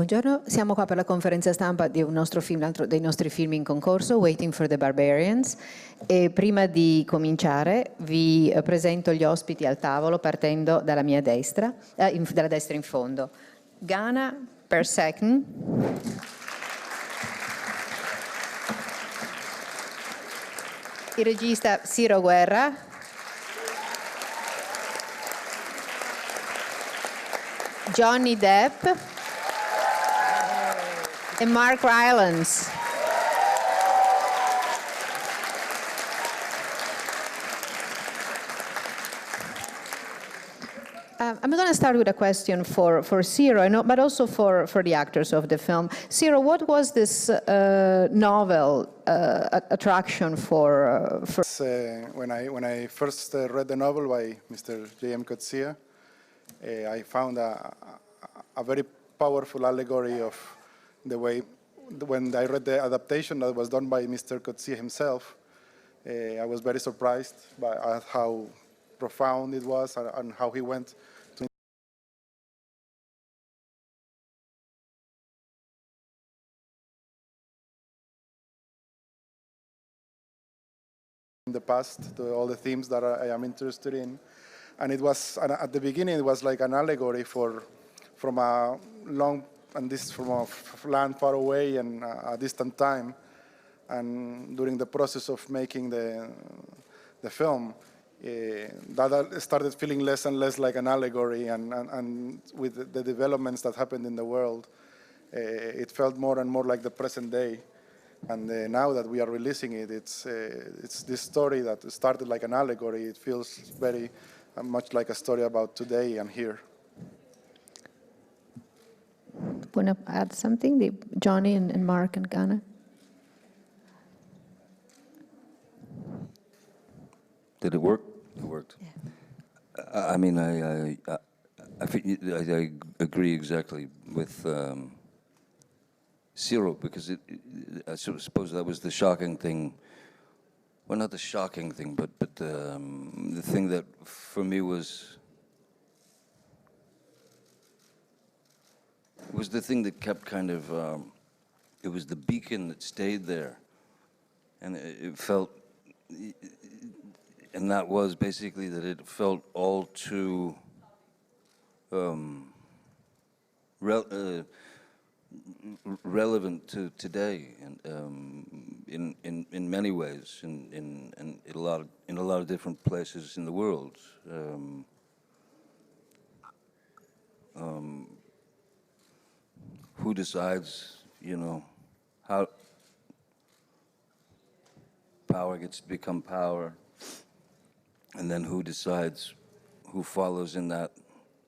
Buongiorno, siamo qua per la conferenza stampa di un nostro film, l'altro dei nostri film in concorso, Waiting for the Barbarians. E prima di cominciare vi presento gli ospiti al tavolo partendo dalla mia destra, dalla destra in fondo. Gana, Bayarsaikhan. Il regista Ciro Guerra. Johnny Depp e Mark Rylance. I'm going to start with a question for Ciro, but also for the actors of the film. Ciro, what was this novel attraction for? When I first read the novel by Mr. J.M. Coetzee, I found a very powerful allegory of the way, when I read the adaptation that was done by Mr. Coetzee himself, I was very surprised by how profound it was and how he went to in the past, to all the themes that I am interested in. And it was, at the beginning, it was like an allegory from a long, and this from a land far away and a distant time. And during the process of making the film, that started feeling less and less like an allegory, and with the developments that happened in the world, it felt more and more like the present day. And now that we are releasing it, it's this story that started like an allegory. It feels very much like a story about today and here. Want to add something, Johnny and Mark and Gana? Did it work? It worked. Yeah. I mean, I agree exactly with Ciro, because I suppose that was the shocking thing. Well, not the shocking thing, but the thing that for me was the thing that kept kind of, it was the beacon that stayed there. And it felt, and that was basically that it felt all too relevant to today, and in many ways, in a lot of different places in the world. Who decides, you know, how power gets to become power, and then who decides who follows in that,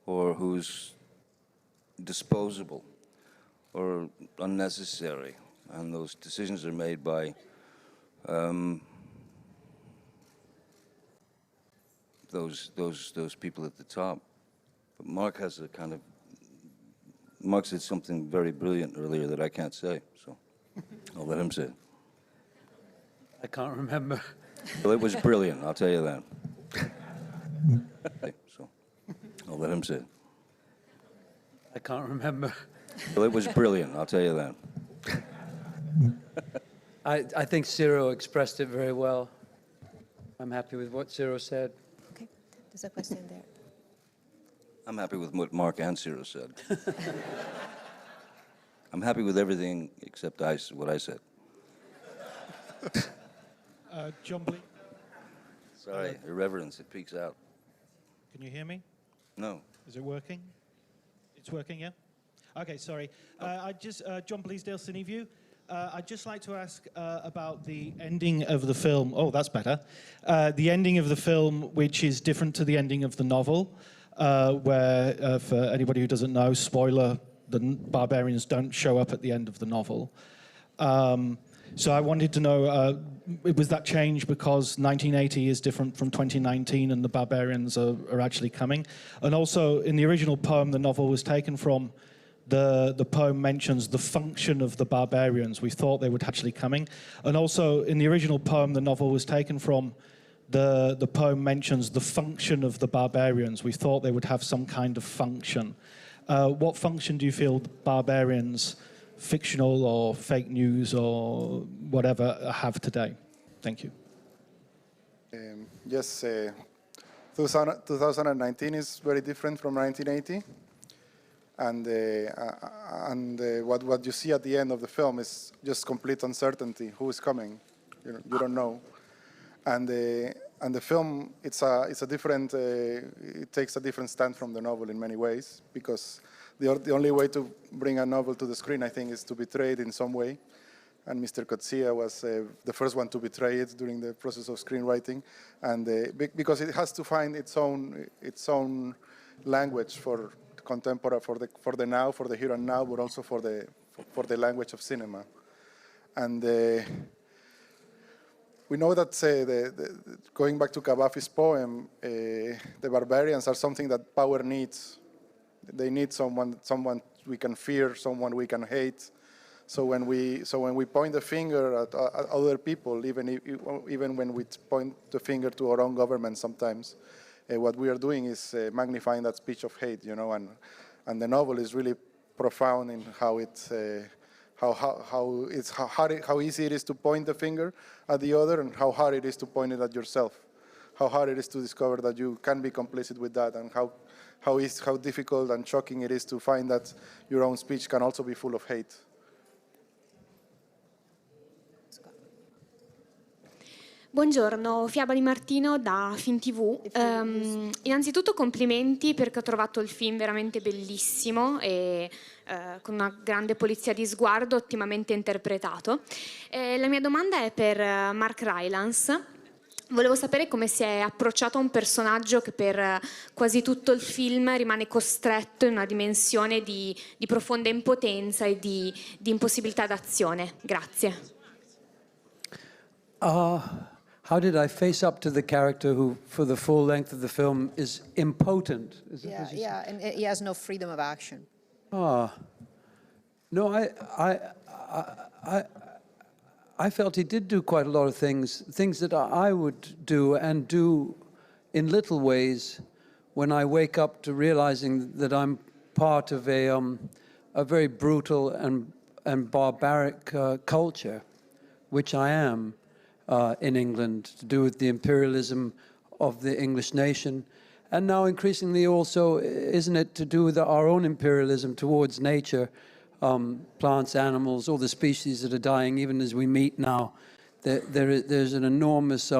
or who's disposable or unnecessary, and those decisions are made by those people at the top. But Mark has a kind of, Mark said something very brilliant earlier that I can't say, so I'll let him say it. I can't remember. Well, it was brilliant, I'll tell you that. So I'll let him say it. I can't remember. Well, it was brilliant, I'll tell you that. I think Ciro expressed it very well. I'm happy with what Ciro said. Okay, there's a question there. I'm happy with what Mark and Ciro said. I'm happy with everything except what I said. John Bleak. Sorry, irreverence, it peeks out. Can you hear me? No. Is it working? It's working, yeah? Okay, sorry. John Bleasdale, CineView. I'd just like to ask about the ending of the film. Oh, that's better. The ending of the film, which is different to the ending of the novel, where, for anybody who doesn't know, spoiler, the barbarians don't show up at the end of the novel. So I wanted to know, was that change because 1980 is different from 2019 and the barbarians are actually coming? And also, in the original poem the novel was taken from, the poem mentions the function of the barbarians. We thought they would actually coming. And also, in the original poem the novel was taken from, the poem mentions the function of the barbarians. We thought they would have some kind of function. what function do you feel Barbarians, fictional or fake news or whatever, have today? Thank you. Yes, 2019 is very different from 1980. And what you see at the end of the film is just complete uncertainty. Who is coming? You don't know. And the film, it's a different. It takes a different stand from the novel in many ways, because the only way to bring a novel to the screen, I think, is to betray it in some way. And Mr. Coetzee was the first one to betray it during the process of screenwriting, and because it has to find its own language for contemporary, for the now, for the here and now, but also for the language of cinema. And we know that going back to Cavafy's poem, the barbarians are something that power needs. They need someone we can fear, someone we can hate. So when we point the finger at other people, even when we point the finger to our own government, sometimes what we are doing is magnifying that speech of hate, you know. And the novel is really profound in how how easy it is to point the finger at the other, and how hard it is to point it at yourself. How hard it is to discover that you can be complicit with that, and how difficult and shocking it is to find that your own speech can also be full of hate. Buongiorno, Fiaba Di Martino da FinTV. Innanzitutto complimenti, perché ho trovato il film veramente bellissimo e con una grande polizia di sguardo, ottimamente interpretato. La mia domanda è per Mark Rylance. Volevo sapere come si è approcciato a un personaggio che per quasi tutto il film rimane costretto in una dimensione di profonda impotenza e di impossibilità d'azione. Grazie. How did I face up to the character who, for the full length of the film, is impotent? Yeah, and he has no freedom of action. No, I felt he did do quite a lot of things that I would do, and do in little ways, when I wake up to realizing that I'm part of a very brutal and barbaric culture, which I am. In England, to do with the imperialism of the English nation, and now increasingly also, isn't it, to do with our own imperialism towards nature, plants, animals, all the species that are dying, even as we meet now. There's an enormous,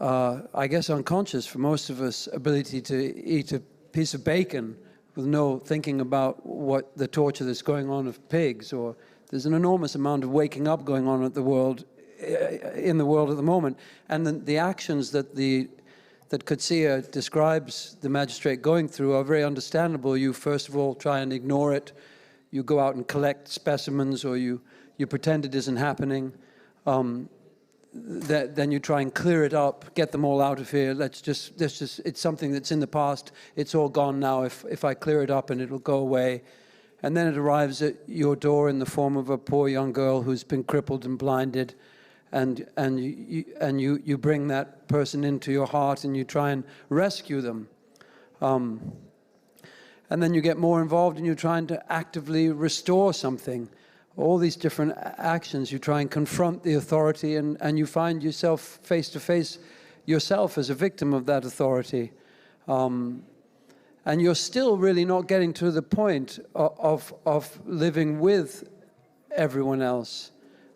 I guess unconscious for most of us, ability to eat a piece of bacon with no thinking about what the torture that's going on of pigs, or there's an enormous amount of waking up going on in the world at the moment, and the actions that Coetzee describes the magistrate going through are very understandable. You first of all try and ignore it. You go out and collect specimens, or you pretend it isn't happening. Then you try and clear it up, get them all out of here. Let's just it's something that's in the past. It's all gone now. If I clear it up, and it'll go away. And then it arrives at your door in the form of a poor young girl who's been crippled and blinded, and you bring that person into your heart, and you try and rescue them. And then you get more involved, and you're trying to actively restore something. All these different actions, you try and confront the authority, and you find yourself face to face yourself as a victim of that authority. And you're still really not getting to the point of living with everyone else,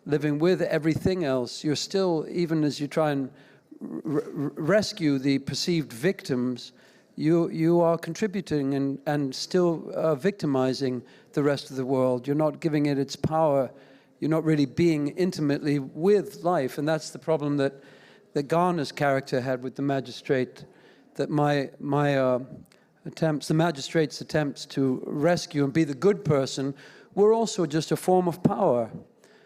living with everything else. You're still, even as you try and rescue the perceived victims, you are contributing and still victimizing the rest of the world. You're not giving it its power. You're not really being intimately with life. And that's the problem that Gana's character had with the magistrate, that the magistrate's attempts to rescue and be the good person were also just a form of power.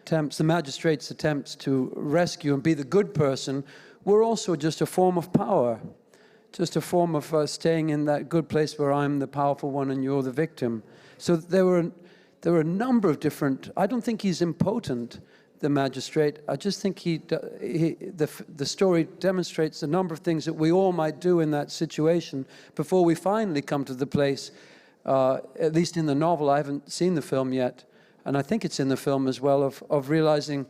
The magistrate's attempts to rescue and be the good person were also just a form of power, just a form of staying in that good place where I'm the powerful one and you're the victim. So there were a number of different. I don't think he's impotent. the magistrate. I just think the story demonstrates a number of things that we all might do in that situation before we finally come to the place, at least in the novel. I haven't seen the film yet, and I think it's in the film as well, of realizing,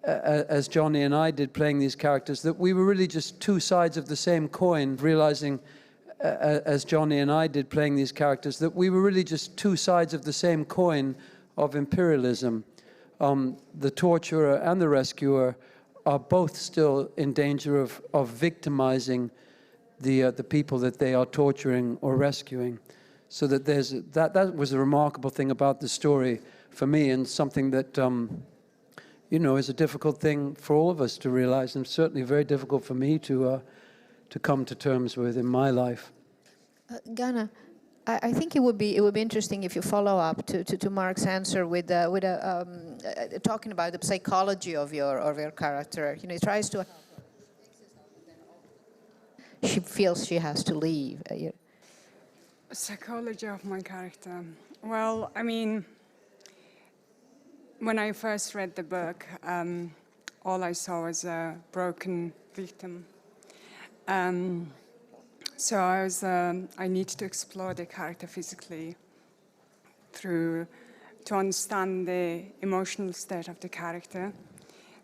as Johnny and I did playing these characters, that we were really just two sides of the same coin, realizing, as Johnny and I did playing these characters, that we were really just two sides of the same coin of imperialism. The torturer and the rescuer are both still in danger of victimizing the people that they are torturing or rescuing. So that that was a remarkable thing about the story for me, and something that you know, is a difficult thing for all of us to realize, and certainly very difficult for me to come to terms with in my life. Gana, I think it would be interesting if you follow up to Mark's answer with talking about the psychology of your character. You know, he tries to. She feels she has to leave. Psychology of my character. Well, I mean, when I first read the book, all I saw was a broken victim. So I needed to explore the character physically to understand the emotional state of the character.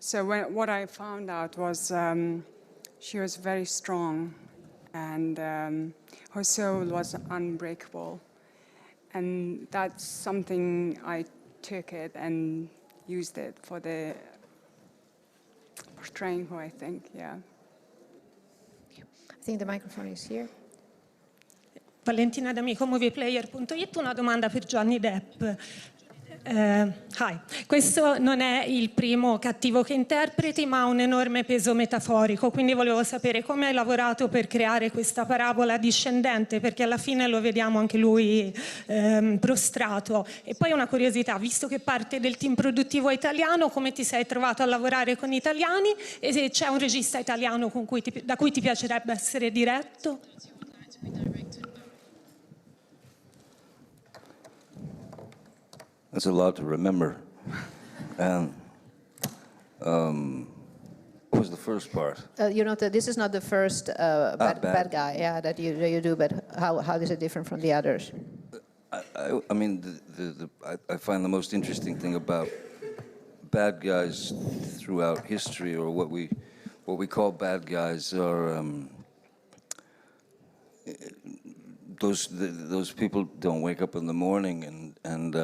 So what I found out was she was very strong, and her soul was unbreakable. And that's something I took it and used it for the portraying her, I think, yeah. I think the microphone is here. Valentina D'Amico, movieplayer.it, una domanda per Johnny Depp. Hi. Questo non è il primo cattivo che interpreti, ma ha un enorme peso metaforico, quindi volevo sapere come hai lavorato per creare questa parabola discendente, perché alla fine lo vediamo anche lui prostrato. E poi una curiosità, visto che parte del team produttivo italiano, come ti sei trovato a lavorare con italiani, e se c'è un regista italiano da cui ti piacerebbe essere diretto? That's a lot to remember. And what was the first part? You know, this is not the first bad guy, yeah, that you do, but how is it different from the others? I mean, I find the most interesting thing about bad guys throughout history, or what we call bad guys, are those people don't wake up in the morning and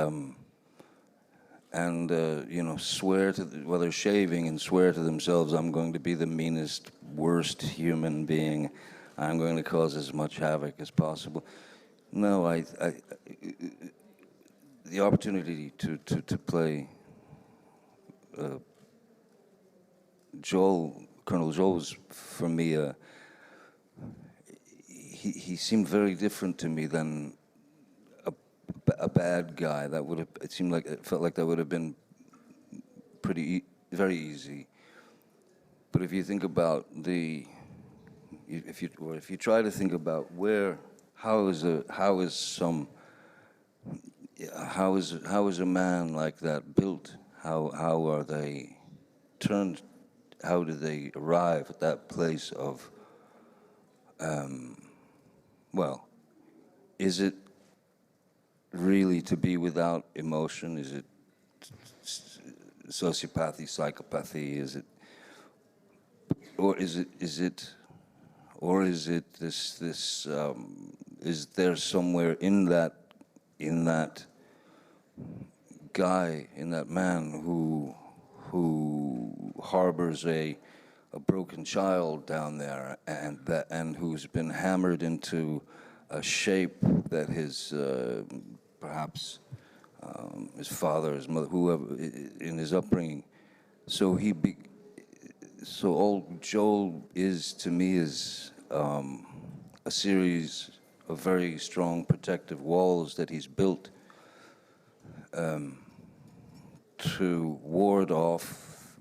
you know, swear to while they're shaving and swear to themselves, I'm going to be the meanest, worst human being. I'm going to cause as much havoc as possible. No, the opportunity to play Colonel Joel was, for me, he seemed very different to me than a bad guy. That would have, it felt like that would have been very easy. But if you think about if you try to think about how is a man like that built? How are they turned? How do they arrive at that place of? Well, is it really to be without emotion? Is it sociopathy, psychopathy? Is it this? Is there somewhere in that guy, in that man who harbors a broken child down there, and who's been hammered into a shape that his perhaps his father, his mother, whoever in his upbringing. So old Joel is, to me, is a series of very strong protective walls that he's built to ward off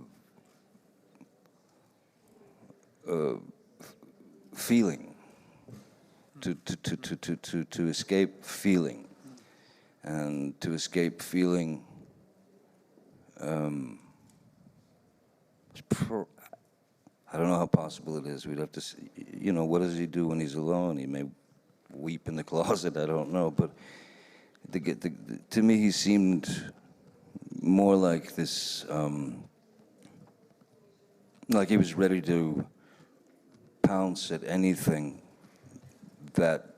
feeling, to escape feeling, and to escape feeling I don't know how possible it is. We'd have to see, you know, what does he do when he's alone? He may weep in the closet, I don't know. But to me, he seemed more like this, like he was ready to pounce at anything that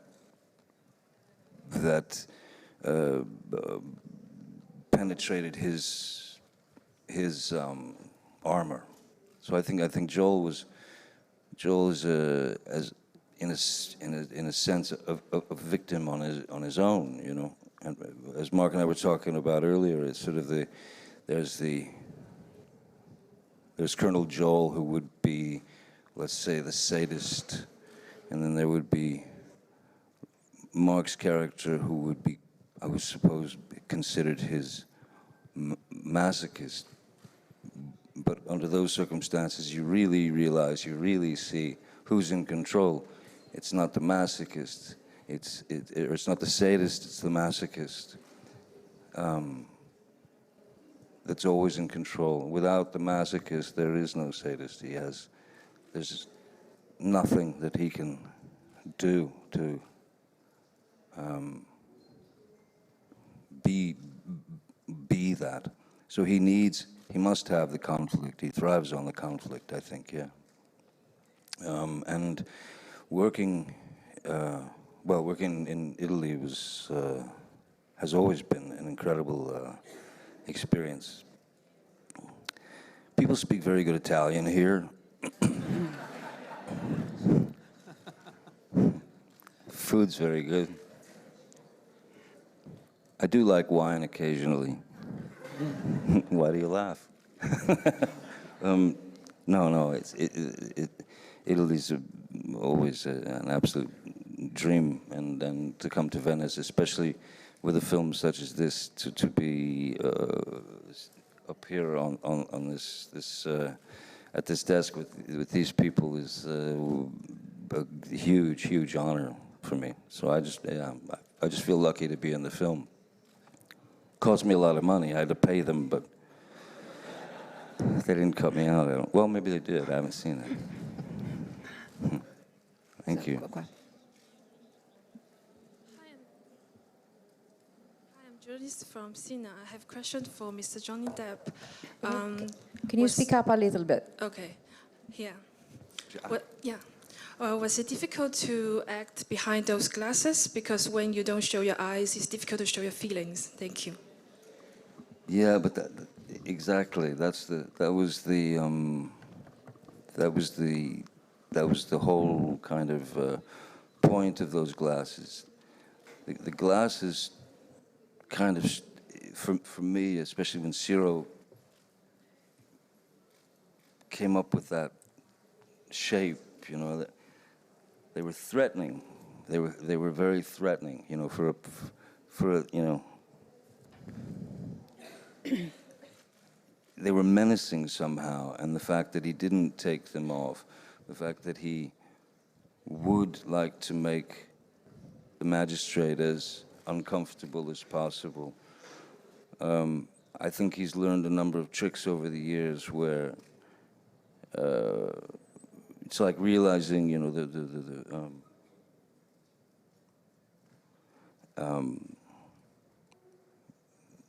penetrated his armor. So I think Joel is as in a sense a victim on his own, you know. And as Mark and I were talking about earlier, it's sort of there's Colonel Joel, who would be, let's say, the sadist, and then there would be Mark's character, who would be, I would suppose, considered his masochist. But under those circumstances, you really realize, you really see who's in control. It's not the masochist, it's not the sadist, it's the masochist. That's always in control. Without the masochist, there is no sadist. There's nothing that he can do to be that. So he must have the conflict. He thrives on the conflict, I think, yeah. And working in Italy has always been an incredible experience. People speak very good Italian here. Food's very good. I do like wine occasionally. Why do you laugh? No, Italy's always an absolute dream, and to come to Venice, especially with a film such as this, to be up here on this at this desk with these people is a huge honor for me. So I just feel lucky to be in the film. Cost me a lot of money. I had to pay them, but they didn't cut me out. Well, maybe they did. I haven't seen it. Thank you. Hi, I'm journalist from Sina. I have a question for Mr. Johnny Depp. Can you speak up a little bit? Okay. Yeah. Was it difficult to act behind those glasses? Because when you don't show your eyes, it's difficult to show your feelings. Thank you. Yeah, but exactly. That was the whole kind of point of those glasses. The glasses kind of, for me, especially when Ciro came up with that shape, you know, that they were threatening. They were very threatening, you know, for you know. They were menacing somehow, and the fact that he didn't take them off, the fact that he would like to make the magistrate as uncomfortable as possible. I think he's learned a number of tricks over the years where it's like realizing, you know, the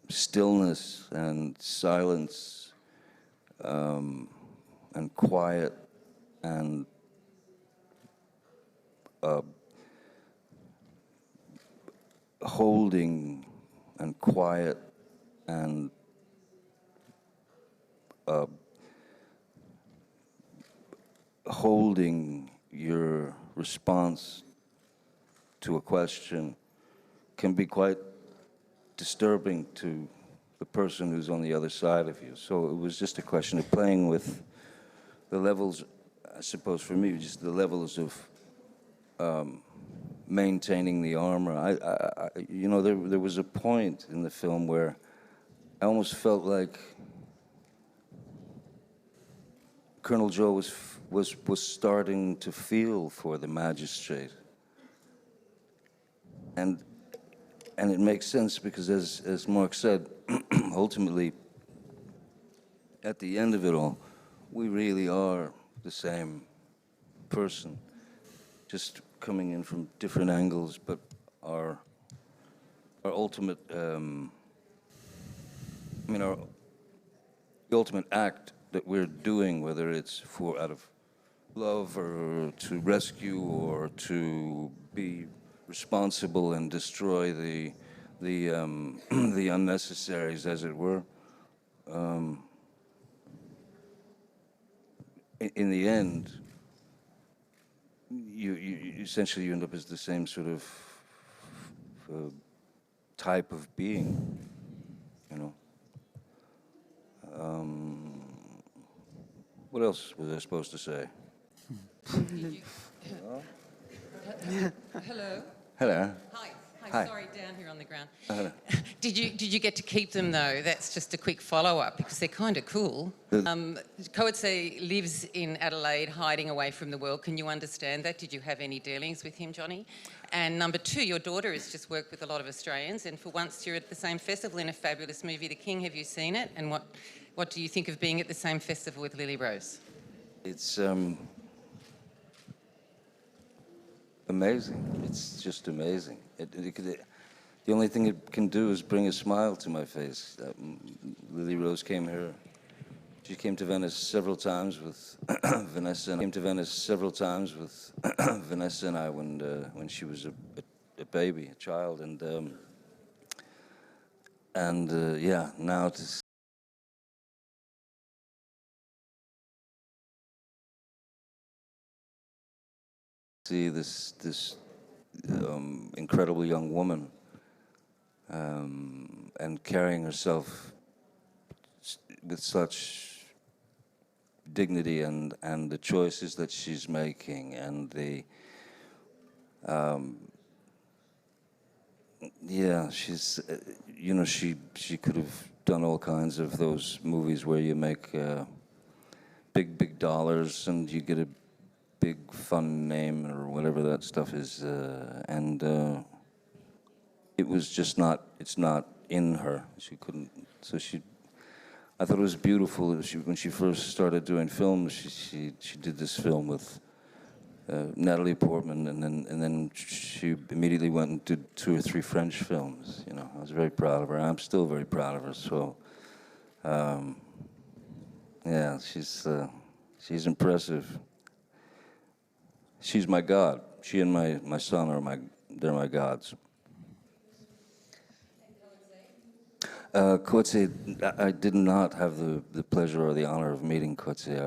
stillness and silence and quiet and holding and quiet and holding your response to a question can be quite disturbing to the person who's on the other side of you. So it was just a question of playing with the levels, I suppose for me, just the levels of maintaining the armor. You know, there was a point in the film where I almost felt like Colonel Joe was starting to feel for the magistrate. And it makes sense because, as Mark said, ultimately, at the end of it all, we really are the same person, just coming in from different angles, but our ultimate, the ultimate act that we're doing, whether it's out of love or to rescue or to be responsible and destroy the the unnecessaries, as it were. In the end, you essentially you end up as the same sort of type of being, you know. What else was I supposed to say? Hello. Hello. Hi. Hi. Sorry, down here on the ground. Hello. Did you get to keep them though? That's just a quick follow-up because they're kind of cool. Coetzee lives in Adelaide, hiding away from the world. Can you understand that? Did you have any dealings with him, Johnny? And number two, your daughter has just worked with a lot of Australians, and for once you're at the same festival in a fabulous movie, The King. Have you seen it? And what do you think of being at the same festival with Lily Rose? It's amazing. It's just amazing. The only thing it can do is bring a smile to my face. Lily Rose came here. She came to Venice several times with Vanessa. And came to Venice several times with Vanessa and I when she was a baby, a child, and yeah, now to see this incredible young woman and carrying herself with such dignity and the choices that she's making and the yeah, she's you know, she could have done all kinds of those movies where you make big dollars and you get a big fun name or whatever that stuff is, and it was just not, it's not in her. She couldn't, so I thought it was beautiful when she first started doing films. She did this film with Natalie Portman, and then she immediately went and did 2 or 3 French films. You know, I was very proud of her. I'm still very proud of her. So, yeah, she's impressive. She's my god. She and my son are they're my gods. Coetzee, I did not have the pleasure or the honor of meeting Coetzee.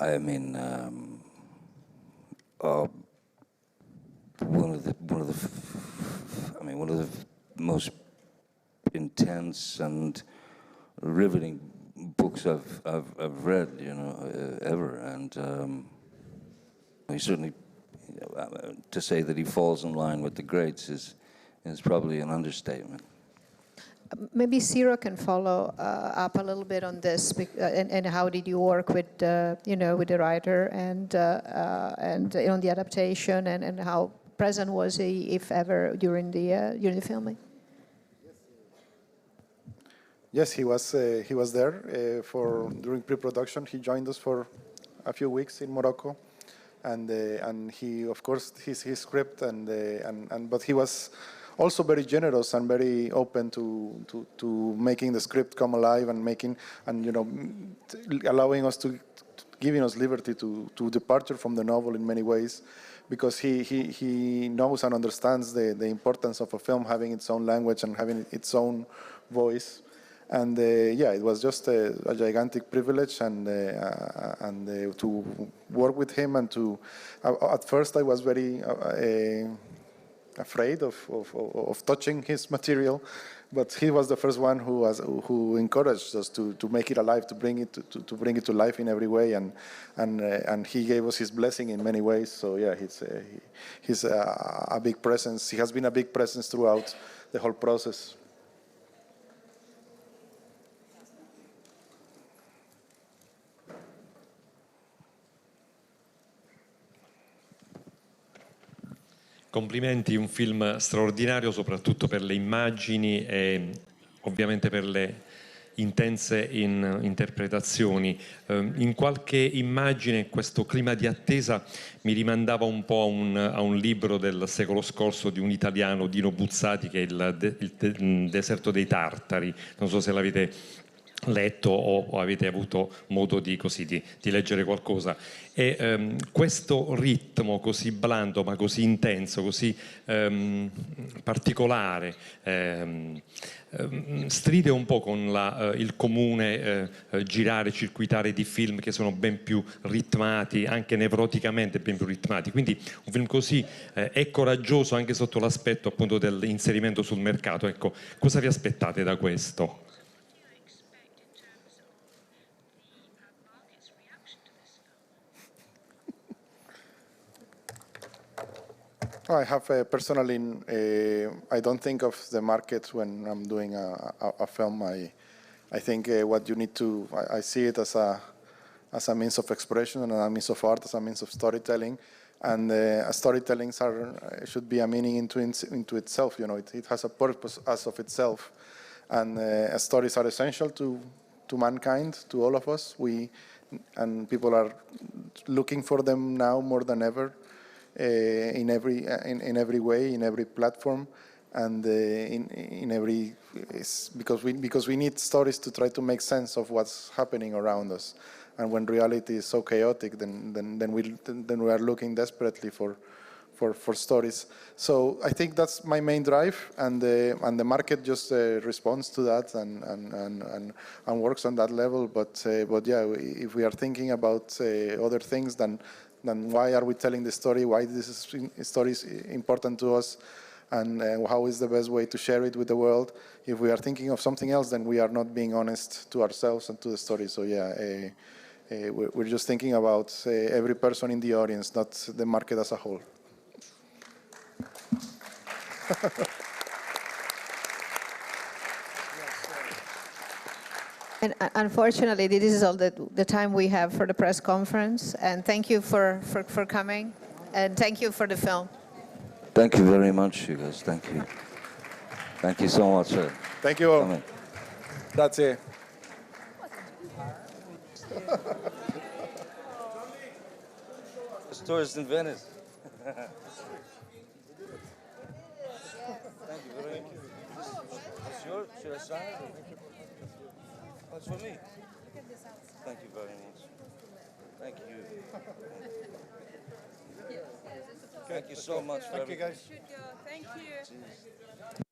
I mean, one of the most intense and riveting books I've read, you know, ever, and he certainly, to say that he falls in line with the greats is probably an understatement. Maybe Ciro can follow up a little bit on this, and how did you work with, you know, with the writer and on the adaptation, and how present was he, if ever, during the filming? Yes, he was there during pre-production. He joined us for a few weeks in Morocco, and he, of course, his script but he was also very generous and very open to making the script come alive and you know, allowing us giving us liberty to departure from the novel in many ways, because he knows and understands the importance of a film having its own language and having its own voice. And yeah, it was just a gigantic privilege, and to work with him, and at first I was very afraid of touching his material, but he was the first one who encouraged us to make it alive, to bring it to life in every way, and he gave us his blessing in many ways. So yeah, he's a big presence. He has been a big presence throughout the whole process. Complimenti, un film straordinario soprattutto per le immagini e ovviamente per intense interpretazioni. In qualche immagine questo clima di attesa mi rimandava un po' a un libro del secolo scorso di un italiano, Dino Buzzati, che è il deserto dei Tartari. Non so se l'avete letto o avete avuto modo di leggere qualcosa. E questo ritmo così blando ma così intenso, così particolare, stride un po' con il comune girare, circuitare di film che sono ben più ritmati, anche nevroticamente ben più ritmati. Quindi un film così è coraggioso anche sotto l'aspetto appunto dell'inserimento sul mercato. Ecco, cosa vi aspettate da questo? I have personally, I don't think of the market when I'm doing a film. I think what you need to, I see it as a means of expression and a means of art, as a means of storytelling. And storytelling should be a meaning into itself. You know, it has a purpose as of itself. And stories are essential to mankind, to all of us. And people are looking for them now more than ever. In every way, in every platform, and in every because we need stories to try to make sense of what's happening around us, and when reality is so chaotic, then we are looking desperately for stories. So I think that's my main drive, and the market just responds to that and works on that level. But yeah, if we are thinking about other things, then why are we telling the story? Why this story is important to us, and how is the best way to share it with the world? If we are thinking of something else, then we are not being honest to ourselves and to the story. So yeah, we're just thinking about every person in the audience, not the market as a whole. And unfortunately, this is all the time we have for the press conference. And thank you for coming. And thank you for the film. Thank you very much, you guys. Thank you. Thank you so much. Thank you all. That's it. The store is in Venice. Thank you very much. It's yours? Should I sign it? That's for me. Thank you very much. Thank you. Thank you so much. Thank you, guys. Thank you.